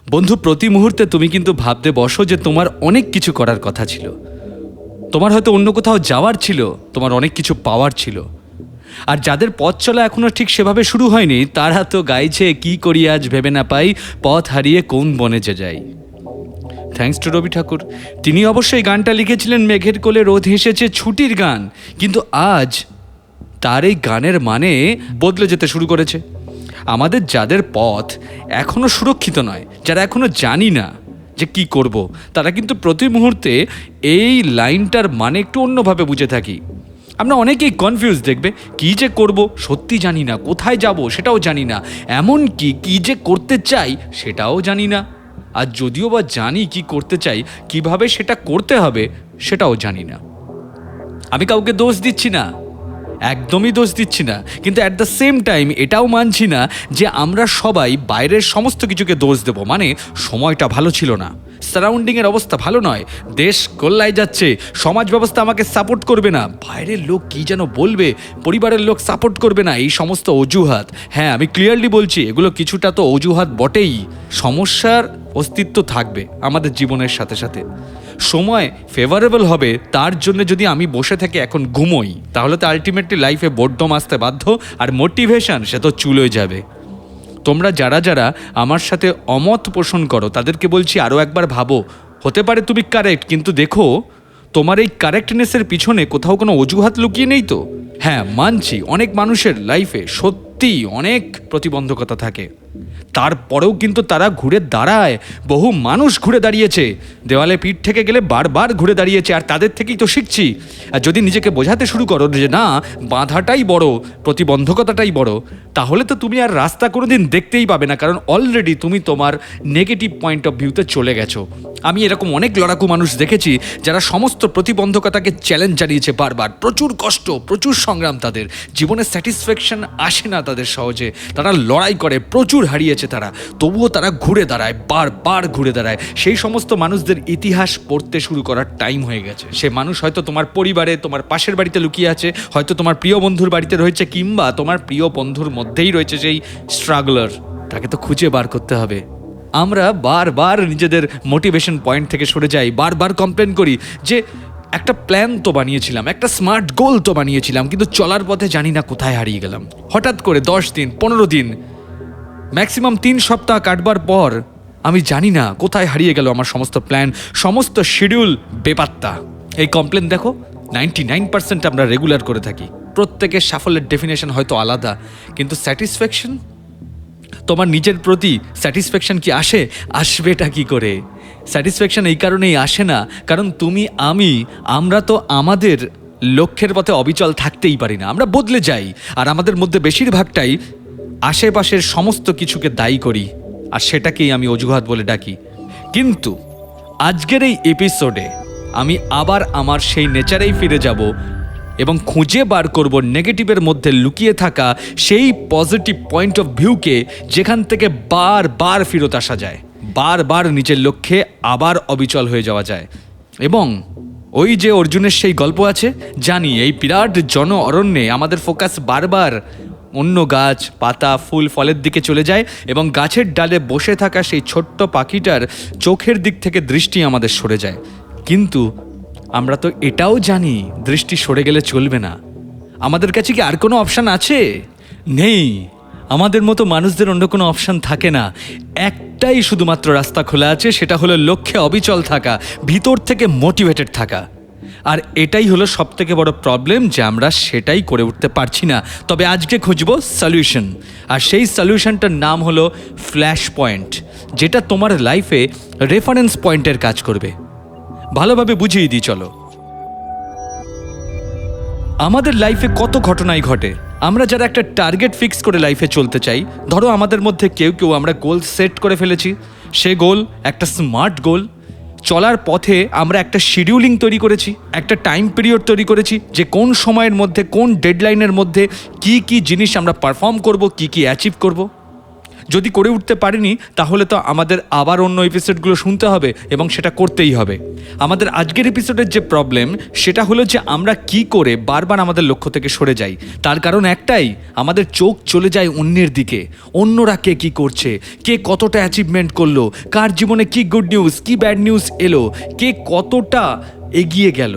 বন্ধু, প্রতি মুহূর্তে তুমি কিন্তু ভাবতে বসো যে তোমার অনেক কিছু করার কথা ছিল, তোমার হয়তো অন্য কোথাও যাওয়ার ছিল, তোমার অনেক কিছু পাওয়ার ছিল। আর যাদের পথ চলা এখনো ঠিক সেভাবে শুরু হয়নি, তারা তো গাইছে কি করি আজ ভেবে না পাই, পথ হারিয়ে কোন বনে যে যাই। Thanks to Rabi Thakur. তিনি অবশ্যই গানটা লিখেছিলেন মেঘের কোলে রোদ হেসেছে, ছুটির গান। কিন্তু আজ তার এই গানের মানে বদলে যেতে শুরু করেছে। আমাদের যাদের পথ এখনো সুরক্ষিত নয়, যারা এখনো জানি না যে কি করব, তারা কিন্তু প্রতি মুহূর্তে এই লাইনটার মানে একটু অন্যভাবে বুঝে থাকি। আমরা অনেকেই কনফিউজ, দেখবে কি যে করব সত্যি জানি না, কোথায় যাব সেটাও জানি না, এমনকি কি যে করতে চাই সেটাও জানি না। আর যদিও বা জানি কি করতে চাই, কিভাবে সেটা করতে হবে সেটাও জানি না। আমি কাউকে দোষ দিচ্ছি না, একদমই দোষ দিচ্ছি না, কিন্তু অ্যাট দ্য সেম টাইম এটাও মানছি না যে আমরা সবাই বাইরের সমস্ত কিছুকে দোষ দেব। মানে সময়টা ভালো ছিল না, সারাউন্ডিংয়ের অবস্থা ভালো নয়, দেশ গোল্লায় যাচ্ছে, সমাজ ব্যবস্থা আমাকে সাপোর্ট করবে না, বাইরের লোক কি যেন বলবে, পরিবারের লোক সাপোর্ট করবে না, এই সমস্ত অজুহাত। হ্যাঁ, আমি ক্লিয়ারলি বলছি, এগুলো কিছুটা তো অজুহাত বটেই। সমস্যার অস্তিত্ব থাকবে আমাদের জীবনের সাথে সাথে। সময় ফেভারেবল হবে তার জন্য যদি আমি বসে থেকে এখন ঘুমোই, তাহলে তো আলটিমেটলি লাইফে বোর্ডম আসতে বাধ্য, আর মোটিভেশন সে তো চুলোয় যাবে। তোমরা যারা যারা আমার সাথে অমত পোষণ করো তাদেরকে বলছি, আরও একবার ভাবো। হতে পারে তুমি কারেক্ট, কিন্তু দেখো তোমার এই কারেক্টনেসের পিছনে কোথাও কোনো অজুহাত লুকিয়ে নেই তো। হ্যাঁ, মানছি অনেক মানুষের লাইফে সত্যি অনেক প্রতিবন্ধকতা থাকে, তারপরেও কিন্তু তারা ঘুরে দাঁড়ায়। বহু মানুষ ঘুরে দাঁড়িয়েছে, দেওয়ালে পিঠ থেকে গেলে বারবার ঘুরে দাঁড়িয়েছে, আর তাদের থেকেই তো শিখছি। আর যদি নিজেকে বোঝাতে শুরু করো যে না, বাধাটাই বড়, প্রতিবন্ধকতাটাই বড়, তাহলে তো তুমি আর রাস্তা কোনোদিন দেখতেই পাবে না, কারণ অলরেডি তুমি তোমার নেগেটিভ পয়েন্ট অফ ভিউতে চলে গেছো। আমি এরকম অনেক লড়াকু মানুষ দেখেছি যারা সমস্ত প্রতিবন্ধকতাকে চ্যালেঞ্জ জানিয়েছে বারবার, প্রচুর কষ্ট, প্রচুর সংগ্রাম, তাদের জীবনে স্যাটিসফ্যাকশন আসে না তাদের সহজে, তারা লড়াই করে, প্রচুর হারিয়েছে তারা, তবুও তারা ঘুরে দাঁড়ায়, বারবার ঘুরে দাঁড়ায়। সেই সমস্ত মানুষদের ইতিহাস পড়তে শুরু করার টাইম হয়ে গেছে। সে মানুষ হয়তো তোমার পরিবারে, তোমার পাশের বাড়িতে লুকিয়ে আছে, হয়তো তোমার প্রিয় বন্ধুর বাড়িতে রয়েছে, কিংবা তোমার প্রিয় বন্ধুর মধ্যেই রয়েছে সেই স্ট্রাগলার। তাকে তো খুঁজে বার করতে হবে। আমরা বারবার নিজেদের মোটিভেশন পয়েন্ট থেকে সরে যাই, বারবার কমপ্লেন করি যে একটা প্ল্যান তো বানিয়েছিলাম, একটা স্মার্ট গোল তো বানিয়েছিলাম, কিন্তু চলার পথে জানি না কোথায় হারিয়ে গেলাম। হঠাৎ করে 10 দিন, 15 দিন, ম্যাক্সিমাম 3 সপ্তাহ কাটবার পর আমি জানি না কোথায় হারিয়ে গেল আমার সমস্ত প্ল্যান, সমস্ত শিডিউল বেপাত্তা। এই কমপ্লেন দেখো 99% আমরা রেগুলার করে থাকি। প্রত্যেকের সাফল্যের ডেফিনেশন হয়তো আলাদা, কিন্তু স্যাটিসফ্যাকশন, তোমার নিজের প্রতি স্যাটিসফ্যাকশন কি আসে? আসবেটা কি করে? স্যাটিসফ্যাকশন এই কারণেই আসে না কারণ তুমি, আমরা তো আমাদের লক্ষ্যের পথে অবিচল থাকতেই পারি না, আমরা বদলে যাই। আর আমাদের মধ্যে বেশিরভাগটাই আশেপাশের সমস্ত কিছুকে দায়ী করি, আর সেটাকেই আমি অজুহাত বলে ডাকি। কিন্তু আজকের এই এপিসোডে আমি আবার আমার সেই নেচারেই ফিরে যাব এবং খুঁজে বার করব নেগেটিভের মধ্যে লুকিয়ে থাকা সেই পজিটিভ পয়েন্ট অফ ভিউকে, যেখান থেকে বারবার ফেরত আসা যায়, বারবার নিজের লক্ষ্যে আবার অবিচল হয়ে যাওয়া যায়। এবং ওই যে অর্জুনের সেই গল্প আছে, জানি এই বিরাট জন অরণ্যে আমাদের ফোকাস বারবার অন্য গাছ, পাতা, ফুল, ফলের দিকে চলে যায়, এবং গাছের ডালে বসে থাকা সেই ছোট্ট পাখিটার চোখের দিক থেকে দৃষ্টি আমাদের সরে যায়। কিন্তু আমরা তো এটাও জানি দৃষ্টি সরে গেলে চলবে না। আমাদের কাছে কি আর কোনো অপশান আছে? নেই। আমাদের মতো মানুষদের অন্য কোনো অপশান থাকে না। একটাই শুধুমাত্র রাস্তা খোলা আছে, সেটা হলো লক্ষ্যে অবিচল থাকা, ভিতর থেকে মোটিভেটেড থাকা। আর এটাই হলো সবথেকে বড় প্রবলেম, যে আমরা সেটাই করে উঠতে পারছি না। তবে আজকে খুঁজবো সলিউশন, আর সেই সলিউশনটার নাম হলো ফ্ল্যাশ পয়েন্ট, যেটা তোমার লাইফে রেফারেন্স পয়েন্টের কাজ করবে। ভালোভাবে বুঝিয়ে দিই চলো। আমাদের লাইফে কত ঘটনাই ঘটে। আমরা যারা একটা টার্গেট ফিক্স করে লাইফে চলতে চাই, ধরো আমাদের মধ্যে কেউ আমরা গোল সেট করে ফেলেছি, সে গোল একটা স্মার্ট গোল। চলার পথে আমরা একটা শিডিউলিং তৈরি করেছি, একটা টাইম পিরিয়ড তৈরি করেছি, যে কোন সময়ের মধ্যে, কোন ডেডলাইনের মধ্যে কি কি জিনিস আমরা পারফর্ম করব, কি কি অ্যাচিভ করব। যদি করে উঠতে পারিনি তাহলে তো আমাদের আবার অন্য এপিসোডগুলো শুনতে হবে এবং সেটা করতেই হবে। আমাদের আজকের এপিসোডের যে প্রবলেম সেটা হলো যে আমরা কি করে বারবার আমাদের লক্ষ্য থেকে সরে যাই। তার কারণ একটাই, আমাদের চোখ চলে যায় অন্যের দিকে। অন্যরা কে কী করছে, কে কতটা অ্যাচিভমেন্ট করলো, কার জীবনে কি গুড নিউজ কি ব্যাড নিউজ এলো, কে কতটা এগিয়ে গেল,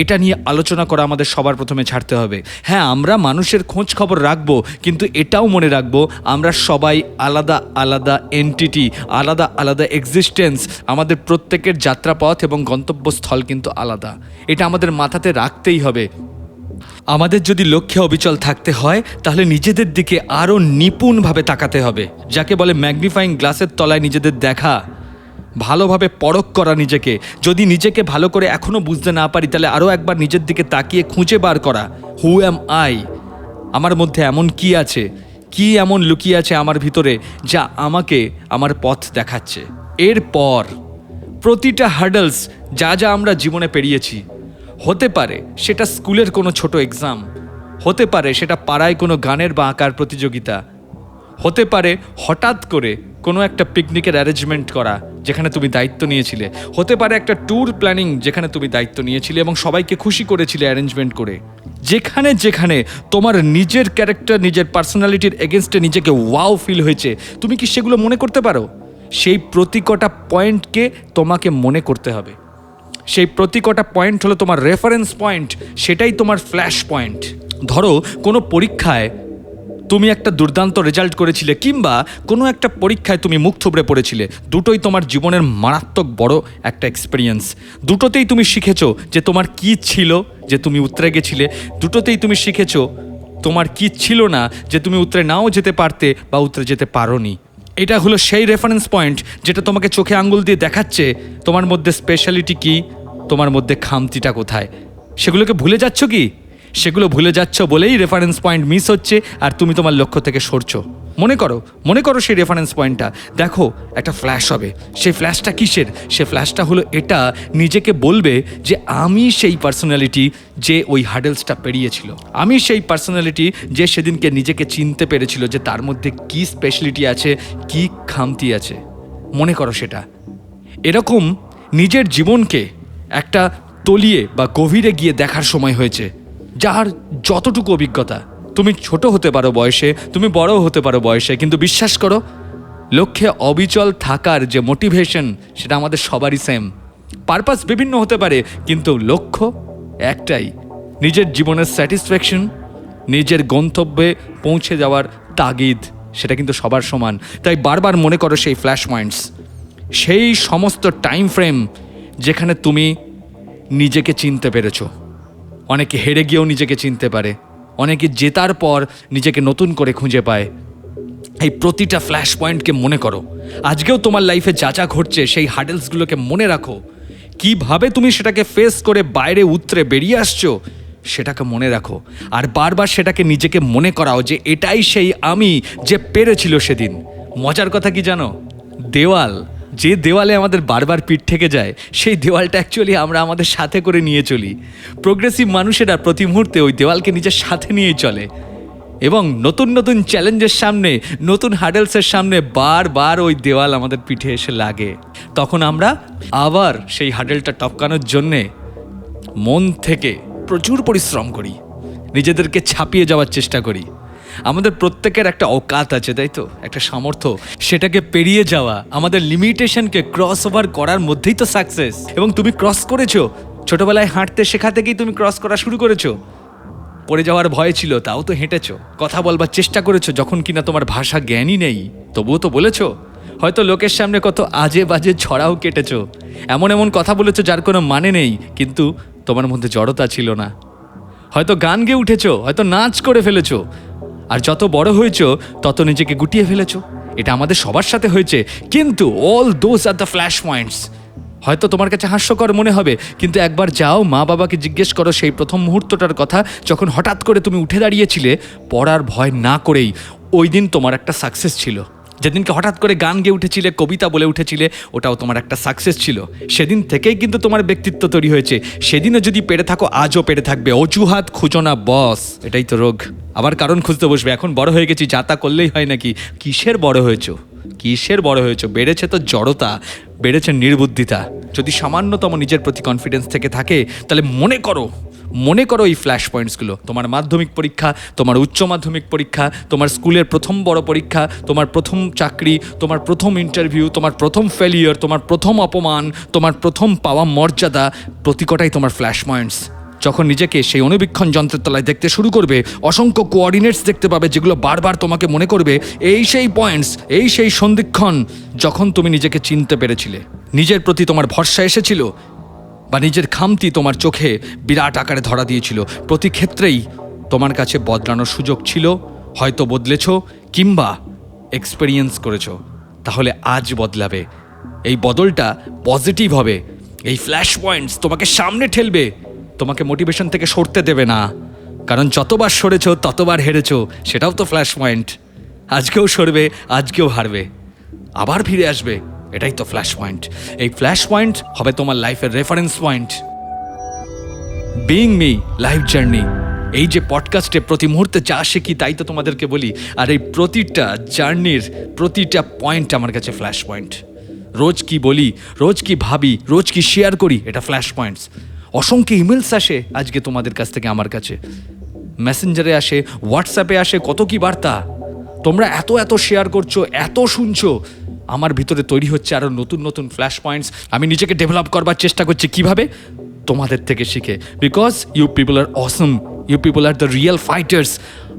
এটা নিয়ে আলোচনা করা আমাদের সবার প্রথমে ছাড়তে হবে। হ্যাঁ, আমরা মানুষের খোঁজ খবর রাখবো, কিন্তু এটাও মনে রাখবো আমরা সবাই আলাদা আলাদা এন্টিটি, আলাদা আলাদা এক্সিস্টেন্স। আমাদের প্রত্যেকের যাত্রাপথ এবং গন্তব্যস্থল কিন্তু আলাদা। এটা আমাদের মাথাতে রাখতেই হবে। আমাদের যদি লক্ষ্যে অবিচল থাকতে হয় তাহলে নিজেদের দিকে আরও নিপুণভাবে তাকাতে হবে, যাকে বলে ম্যাগনিফাইং গ্লাসের তলায় নিজেদের দেখা, ভালোভাবে পরখ করা নিজেকে। যদি নিজেকে ভালো করে এখনও বুঝতে না পারি তাহলে আরও একবার নিজের দিকে তাকিয়ে খুঁজে বার করা, হু অ্যাম আই, আমার মধ্যে এমন কি আছে, কি এমন লুকিয়ে আছে আমার ভিতরে যা আমাকে আমার পথ দেখাচ্ছে। এরপর প্রতিটা হার্ডলস যা যা আমরা জীবনে পেরিয়েছি, হতে পারে সেটা স্কুলের কোনো ছোট এক্সাম, হতে পারে সেটা পাড়ায় কোনো গানের বা আঁকার প্রতিযোগিতা, হতে পারে হঠাৎ করে কোনো একটা পিকনিকের অ্যারেঞ্জমেন্ট করা যেখানে তুমি দায়িত্ব নিয়েছিলে, হতে পারে একটা ট্যুর প্ল্যানিং যেখানে তুমি দায়িত্ব নিয়েছিলে এবং সবাইকে খুশি করেছিলে অ্যারেঞ্জমেন্ট করে। যেখানে যেখানে তোমার নিজের ক্যারেক্টার, নিজের পার্সোনালিটির এগেনস্টে নিজেকে ওয়াও ফিল হয়েছে, তুমি কি সেগুলো মনে করতে পারো? সেই প্রতিকটা পয়েন্টকে তোমাকে মনে করতে হবে। সেই প্রতিকটা পয়েন্ট হলো তোমার রেফারেন্স পয়েন্ট, সেটাই তোমার ফ্ল্যাশ পয়েন্ট। ধরো কোনো পরীক্ষায় তুমি একটা দুর্দান্ত রেজাল্ট করেছিলে, কিংবা কোনো একটা পরীক্ষায় তুমি মুখ থুবড়ে পড়েছিলে। দুটোই তোমার জীবনের মারাত্মক বড় একটা এক্সপিরিয়েন্স। দুটোতেই তুমি শিখেছো যে তোমার কি ছিল যে তুমি উতরে গেছিলে, দুটোতেই তুমি শিখেছো তোমার কি ছিল না যে তুমি উতরে নাও যেতে পারতে বা উতরে যেতে পারোনি। এটা হলো সেই রেফারেন্স পয়েন্ট যেটা তোমাকে চোখে আঙ্গুল দিয়ে দেখাচ্ছে তোমার মধ্যে স্পেশালিটি কি, তোমার মধ্যে খামতিটা কোথায়। সেগুলোকে ভুলে যাচ্ছ কি? সেগুলো ভুলে যাচ্ছ বলেই রেফারেন্স পয়েন্ট মিস হচ্ছে আর তুমি তোমার লক্ষ্য থেকে সরছো। মনে করো সেই রেফারেন্স পয়েন্টটা। দেখো একটা ফ্ল্যাশ হবে। সেই ফ্ল্যাশটা কিসের? সে ফ্ল্যাশটা হলো এটা, নিজেকে বলবে যে আমি সেই পার্সোনালিটি যে ওই হার্ডেলসটা পেরিয়েছিল, আমি সেই পার্সোনালিটি যে সেদিনকে নিজেকে চিনতে পেরেছিল যে তার মধ্যে কি স্পেশালিটি আছে, কি খামতি আছে। মনে করো সেটা। এরকম নিজের জীবনকে একটা তলিয়ে বা গভীরে গিয়ে দেখার সময় হয়েছে। যার যতটুকু অভিজ্ঞতা, তুমি ছোট হতে পারো বয়সে, তুমি বড় হতে পারো বয়সে, কিন্তু বিশ্বাস করো লক্ষ্যে অবিচল থাকার যে মোটিভেশন সেটা আমাদের সবারই সেম। পারপাস বিভিন্ন হতে পারে কিন্তু লক্ষ্য একটাই, নিজের জীবনের স্যাটিসফ্যাকশন, নিজের গন্তব্যে পৌঁছে যাওয়ার তাগিদ, সেটা কিন্তু সবার সমান। তাই বারবার মনে করো সেই ফ্ল্যাশ পয়েন্টস, সেই সমস্ত টাইম ফ্রেম যেখানে তুমি নিজেকে চিনতে পেরেছো। অনেকে হেরে গিয়েও নিজেকে চিনতে পারে, অনেকে জেতার পর নিজেকে নতুন করে খুঁজে পায়। এই প্রতিটা ফ্ল্যাশ পয়েন্টকে মনে করো। আজকেও তোমার লাইফে যা যা ঘটছে সেই হার্ডেলসগুলোকে মনে রাখো। কিভাবে তুমি সেটাকে ফেস করে বাইরে উতরে বেরিয়ে আসছো সেটাকে মনে রাখো। আর বারবার সেটাকে নিজেকে মনে করাও যে এটাই সেই আমি যে পেরেছিল সেদিন। মজার কথা কি জানো? দেওয়াল, যে দেওয়ালে আমাদের বারবার পিঠ থেকে যায়, সেই দেওয়ালটা অ্যাকচুয়ালি আমরা আমাদের সাথে করে নিয়ে চলি। প্রোগ্রেসিভ মানুষেরা প্রতি মুহূর্তে ওই দেওয়ালকে নিজের সাথে নিয়েই চলে এবং নতুন নতুন চ্যালেঞ্জের সামনে, নতুন হার্ডেলসের সামনে বারবার ওই দেওয়াল আমাদের পিঠে এসে লাগে। তখন আমরা আবার সেই হার্ডেলটা টপকানোর জন্যে মন থেকে প্রচুর পরিশ্রম করি, নিজেদেরকে ছাপিয়ে যাওয়ার চেষ্টা করি। আমাদের প্রত্যেকের একটা অকাত আছে, তাই তো? একটা সামর্থ্য, সেটাকে পেরিয়ে যাওয়া, আমাদের লিমিটেশনকে ক্রস ওভার করার মধ্যেই তো সাকসেস। এবং তুমি ক্রস করেছো। ছোটবেলায় হাঁটতে শেখা থেকেই তুমি ক্রস করা শুরু করেছো। পড়ে যাওয়ার ভয় ছিল, তাও তো হেঁটেছো। কথা বলবার চেষ্টা করেছো যখন কিনা তোমার ভাষা জ্ঞানই নেই, তবুও তো বলেছো। হয়তো লোকের সামনে কত আজে বাজে ছড়াও কেটেছো, এমন এমন কথা বলেছো যার কোনো মানে নেই, কিন্তু তোমার মধ্যে জড়তা ছিল না। হয়তো গান গেয়ে উঠেছো, হয়তো নাচ করে ফেলেছো। আর যত বড় হয়েছো তত নিজেকে গুটিয়ে ফেলেছো। এটা আমাদের সবার সাথে হয়েছে। কিন্তু all those are the flash points. হয়তো তোমার কাছে হাস্যকর মনে হবে, কিন্তু একবার যাও মা বাবাকে জিজ্ঞেস করো সেই প্রথম মুহূর্তটার কথা, যখন হঠাৎ করে তুমি উঠে দাঁড়িয়েছিলে পড়ার ভয় না করেই। ওই দিন তোমার একটা সাকসেস ছিল, যেদিনকে হঠাৎ করে গান গেয়ে উঠেছিলে, কবিতা বলে উঠেছিলে, ওটাও তোমার একটা সাকসেস ছিল। সেদিন থেকেই কিন্তু তোমার ব্যক্তিত্ব তৈরি হয়েছে। সেদিনও যদি পেরে থাকো, আজও পেরে থাকবে। অজুহাত খুঁজো না বস, এটাই তো রোগ। আবার কারণ খুঁজতে বসবে, এখন বড় হয়ে গেছি, যা তা করলেই হয় নাকি? কিসের বড় হয়েছো? কিসের বড় হয়েছো? বেড়েছে তো জড়তা, বেড়েছে নির্বুদ্ধিতা। যদি সামান্যতম নিজের প্রতি কনফিডেন্স থেকে থাকে, তাহলে মনে করো এই ফ্ল্যাশ পয়েন্টসগুলো। তোমার মাধ্যমিক পরীক্ষা, তোমার উচ্চ মাধ্যমিক পরীক্ষা, তোমার স্কুলের প্রথম বড় পরীক্ষা, তোমার প্রথম চাকরি, তোমার প্রথম ইন্টারভিউ, তোমার প্রথম ফেলিয়ার, তোমার প্রথম অপমান, তোমার প্রথম পাওয়া মর্যাদা, প্রতিকটাই তোমার ফ্ল্যাশ পয়েন্টস। যখন নিজেকে সেই অনুবীক্ষণ যন্ত্রের তলায় দেখতে শুরু করবে, অসংখ্য কোঅর্ডিনেটস দেখতে পাবে, যেগুলো বারবার তোমাকে মনে করবে এই সেই পয়েন্টস, এই সেই সন্ধিক্ষণ যখন তুমি নিজেকে চিনতে পেরেছিলে, নিজের প্রতি তোমার ভরসা এসেছিল, বা নিজের খামতি তোমার চোখে বিরাট আকারে ধরা দিয়েছিল। প্রতি ক্ষেত্রেই তোমার কাছে বদলানোর সুযোগ ছিল। হয়তো বদলেছ, কিংবা এক্সপেরিয়েন্স করেছো। তাহলে আজ বদলাবে। এই বদলটা পজিটিভ হবে। এই ফ্ল্যাশ পয়েন্টস তোমাকে সামনে ঠেলবে, তোমাকে মোটিভেশন থেকে সরতে দেবে না। কারণ যতবার সরেছো ততবার হেরেছো, সেটাও তো ফ্ল্যাশ পয়েন্ট। আজকেও সরবে, আজকেও হারবে, আবার ফিরে আসবে, এটাই তো ফ্ল্যাশ পয়েন্ট। এই ফ্ল্যাশ পয়েন্ট হবে তোমার লাইফের reference point. Being me life journey, এই যে পডকাস্টে প্রতি মুহূর্তে যা শিখি তাই তো তোমাদেরকে বলি। আর এই প্রতিটা জার্নির প্রতিটা পয়েন্ট আমার কাছে ফ্ল্যাশ পয়েন্ট। রোজ কি বলি, রোজ কি ভাবি, রোজ কি শেয়ার করি, এটা ফ্ল্যাশ পয়েন্টস। অসংখ্য ইমেলস আসে আজকে তোমাদের কাছ থেকে আমার কাছে, মেসেঞ্জারে আসে, হোয়াটসঅ্যাপে আসে, কত কি বার্তা। তোমরা এত শেয়ার করছো, এত শুনছো, আমার ভিতরে তৈরি হচ্ছে আরও নতুন নতুন ফ্ল্যাশ পয়েন্টস। আমি নিজেকে ডেভেলপ করবার চেষ্টা করছি। কিভাবে? তোমাদের থেকে শিখে। Because you people are awesome, you people are the real fighters.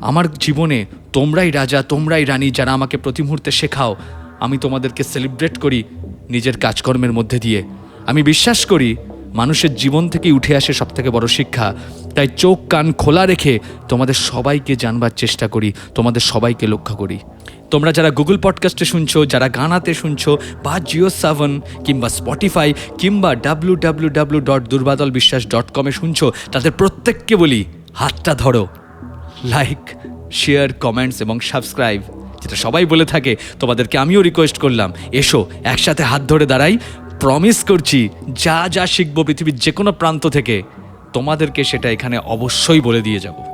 আমার জীবনে তোমরাই রাজা, তোমরাই রানী, যারা আমাকে প্রতি মুহূর্তে শেখাও। আমি তোমাদেরকে সেলিব্রেট করি নিজের কাজকর্মের মধ্যে দিয়ে। আমি বিশ্বাস করি মানুষের জীবন থেকেই উঠে আসে সবথেকে বড় শিক্ষা। তাই চোখ কান খোলা রেখে তোমাদের সবাইকে জানবার চেষ্টা করি, তোমাদের সবাইকে লক্ষ্য করি। তোমরা যারা গুগল পডকাস্টে শুনছো, যারা গানাতে শুনছো, বা জিও7 কিংবা স্পটিফাই কিংবা www.durbadalbiswas.com শুনছো, তাদের প্রত্যেককে বলি হাতটা ধরো, লাইক, শেয়ার, কমেন্টস এবং সাবস্ক্রাইব, যেটা সবাই বলে থাকে। তোমাদেরকে আমিও রিকোয়েস্ট করলাম, এসো একসাথে হাত ধরে দাঁড়াই। প্রমিস করছি, যা যা শিখবো পৃথিবীর যে কোনো প্রান্ত থেকে, তোমাদেরকে সেটা এখানে অবশ্যই বলে দিয়ে যাব।